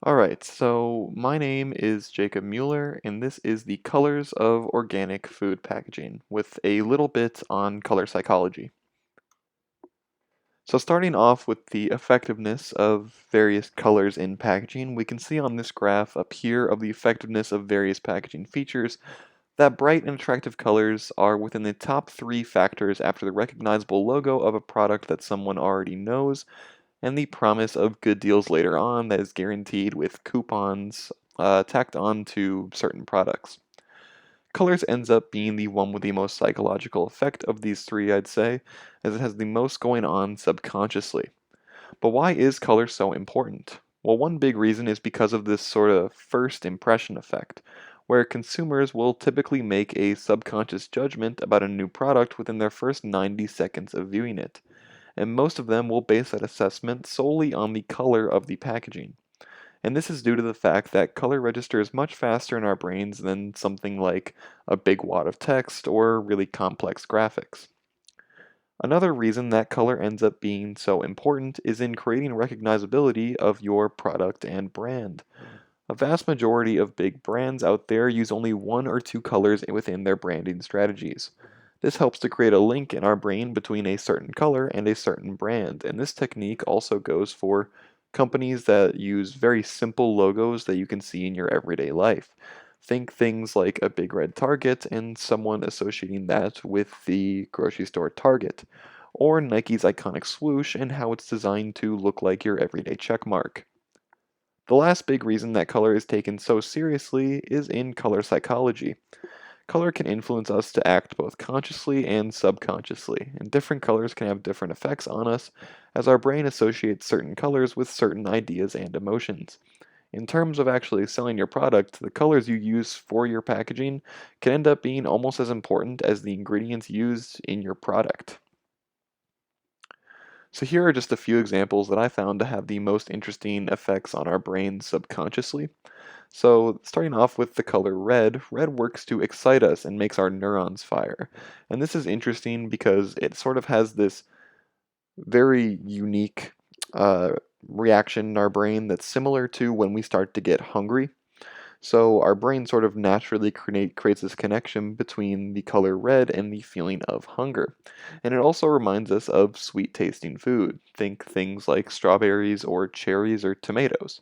Alright, so my name is Jacob Mueller, and this is the colors of organic food packaging, with a little bit on color psychology. So starting off with the effectiveness of various colors in packaging, we can see on this graph up here of the effectiveness of various packaging features that bright and attractive colors are within the top three factors after the recognizable logo of a product that someone already knows and the promise of good deals later on that is guaranteed with coupons tacked on to certain products. Colors ends up being the one with the most psychological effect of these three, I'd say, as it has the most going on subconsciously. But why is color so important? Well, one big reason is because of this sort of first impression effect, where consumers will typically make a subconscious judgment about a new product within their first 90 seconds of viewing it, and most of them will base that assessment solely on the color of the packaging. And this is due to the fact that color registers much faster in our brains than something like a big wad of text or really complex graphics. Another reason that color ends up being so important is in creating recognizability of your product and brand. A vast majority of big brands out there use only one or two colors within their branding strategies. This helps to create a link in our brain between a certain color and a certain brand, and this technique also goes for companies that use very simple logos that you can see in your everyday life. Think things like a big red Target and someone associating that with the grocery store Target, or Nike's iconic swoosh and how it's designed to look like your everyday check mark. The last big reason that color is taken so seriously is in color psychology. Color can influence us to act both consciously and subconsciously, and different colors can have different effects on us as our brain associates certain colors with certain ideas and emotions. In terms of actually selling your product, the colors you use for your packaging can end up being almost as important as the ingredients used in your product. So here are just a few examples that I found to have the most interesting effects on our brains subconsciously. So starting off with the color red, red works to excite us and makes our neurons fire. And this is interesting because it sort of has this very unique uh, reaction in our brain that's similar to when we start to get hungry. So our brain sort of naturally creates this connection between the color red and the feeling of hunger. And it also reminds us of sweet tasting food. Think things like strawberries or cherries or tomatoes.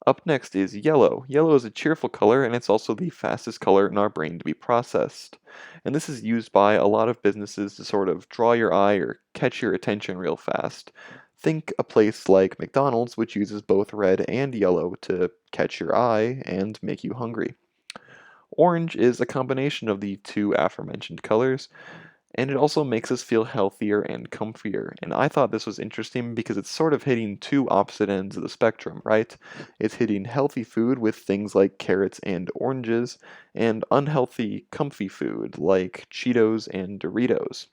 Up next is yellow. Yellow is a cheerful color and it's also the fastest color in our brain to be processed. And this is used by a lot of businesses to sort of draw your eye or catch your attention real fast. Think a place like McDonald's, which uses both red and yellow to catch your eye and make you hungry. Orange is a combination of the two aforementioned colors, and it also makes us feel healthier and comfier. And I thought this was interesting because it's sort of hitting two opposite ends of the spectrum, right? It's hitting healthy food with things like carrots and oranges, and unhealthy, comfy food like Cheetos and Doritos.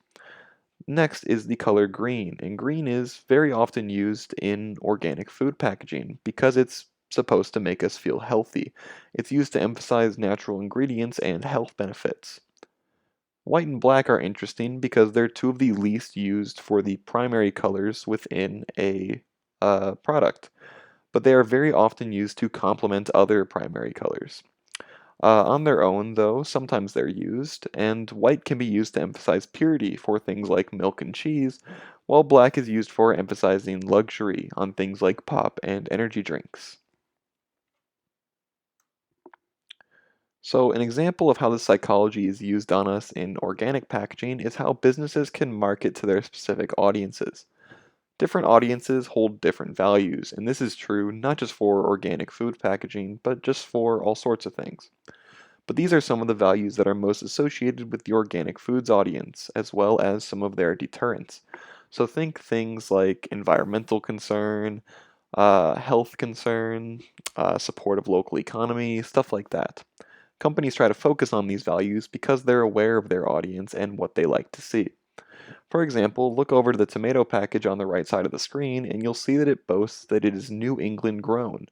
Next is the color green, and green is very often used in organic food packaging because it's supposed to make us feel healthy. It's used to emphasize natural ingredients and health benefits. White and black are interesting because they're two of the least used for the primary colors within a product, but they are very often used to complement other primary colors. On their own, though, sometimes they're used, and white can be used to emphasize purity for things like milk and cheese, while black is used for emphasizing luxury on things like pop and energy drinks. So, an example of how the psychology is used on us in organic packaging is how businesses can market to their specific audiences. Different audiences hold different values, and this is true not just for organic food packaging, but just for all sorts of things. But these are some of the values that are most associated with the organic foods audience, as well as some of their deterrents. So think things like environmental concern, health concern, support of local economy, stuff like that. Companies try to focus on these values because they're aware of their audience and what they like to see. For example, look over to the tomato package on the right side of the screen and you'll see that it boasts that it is New England grown.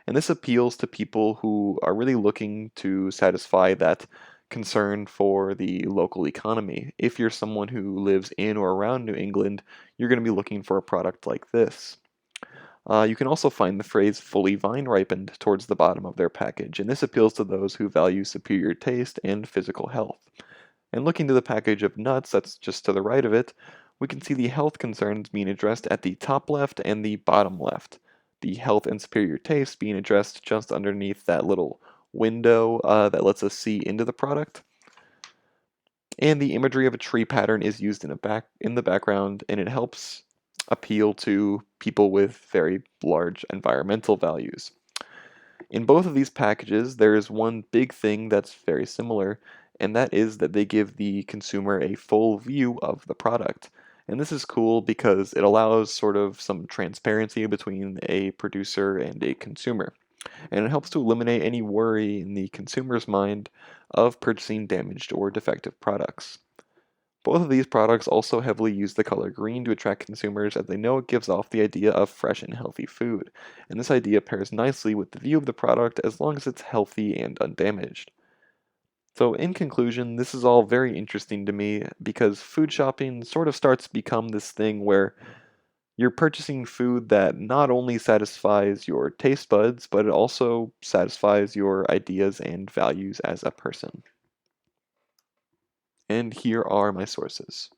And this appeals to people who are really looking to satisfy that concern for the local economy. If you're someone who lives in or around New England, you're going to be looking for a product like this. You can also find the phrase fully vine ripened towards the bottom of their package, and this appeals to those who value superior taste and physical health. And looking to the package of nuts that's just to the right of it, we can see the health concerns being addressed at the top left and the bottom left. The health and superior taste being addressed just underneath that little window that lets us see into the product. And the imagery of a tree pattern is used in the background, and it helps appeal to people with very large environmental values. In both of these packages, there is one big thing that's very similar, and that is that they give the consumer a full view of the product. And this is cool because it allows sort of some transparency between a producer and a consumer. And it helps to eliminate any worry in the consumer's mind of purchasing damaged or defective products. Both of these products also heavily use the color green to attract consumers as they know it gives off the idea of fresh and healthy food, and this idea pairs nicely with the view of the product as long as it's healthy and undamaged. So in conclusion, this is all very interesting to me because food shopping sort of starts to become this thing where you're purchasing food that not only satisfies your taste buds, but it also satisfies your ideas and values as a person. And here are my sources.